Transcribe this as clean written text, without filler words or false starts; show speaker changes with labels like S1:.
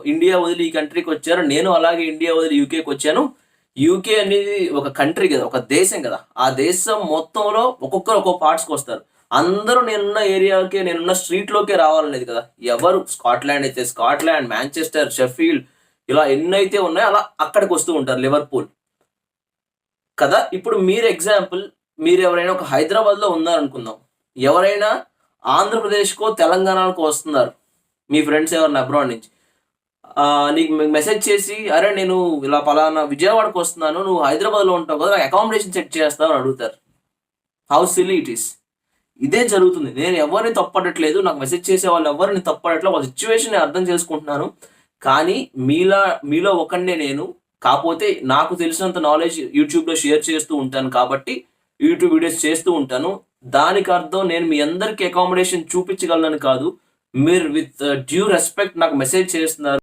S1: India వదిలి ఈ కంట్రీకి వచ్చారు. నేను అలాగే ఇండియా వదిలి యూకేకి వచ్చాను. యూకే అనేది ఒక కంట్రీ కదా! ఒక దేశం కదా! ఆ దేశం మొత్తంలో ఒక్కొక్కరు ఒక్కో పార్ట్స్‌కొస్తారు. అందరూ నేనున్న ఏరియాకే, నేనున్న స్ట్రీట్‌లోకే రావాలనేది కదా! ఎవరు స్కాట్లాండ్ అయితే స్కాట్లాండ్, మాంచెస్టర్, షెఫీల్డ్ ఇలా ఎన్నైతే ఉన్నాయో అలా అక్కడికొస్తూ ఉంటారు. లివర్‌పూల్ కదా! ఇప్పుడు మీరు ఎగ్జాంపుల్ మీరెవరైనా ఒక హైదరాబాద్‌లో ఉన్నారనుకుందాం. ఎవరైనా ఆంధ్రప్రదేశ్‌కో, తెలంగాణకో వస్తున్నారు. మీ ఫ్రెండ్స్ ఎవరైనా అబ్రాడ్ నుంచి. నీకు మెసేజ్ చేసి, "అరే! నేను ఇలా పలానా విజయవాడకొస్తున్నాను. నువ్వు హైదరాబాద్‌లో ఉంటావు కదా! నాకు అకామిడేషన్ సెట్ చేస్తావా?" అని అడుగుతారు. How silly it is. ఇదే జరుగుతుంది. నేను ఎవరిని తప్పడట్లేదు. నాకు మెసేజ్ చేసే వాళ్ళు ఎవరిని తప్పడట్లేదు. వాళ్ళ సిట్యుయేషన్‌ని అర్థం చేసుకుంటున్నాను. కానీ మీలో ఒకడినే నేను. కాపోతే నాకు తెలిసినంత నాలెడ్జ్ యూట్యూబ్‌లో షేర్ చేస్తూ ఉంటాను కాబట్టి, యూట్యూబ్ వీడియోస్ చేస్తూ ఉంటాను. దానికి అర్థం నేను మీ అందరికి అకామిడేషన్ చూపించగలనని కాదు. మీరు విత్ డ్యూ రెస్పెక్ట్ నాకు మెసేజ్ చేస్తున్నారు.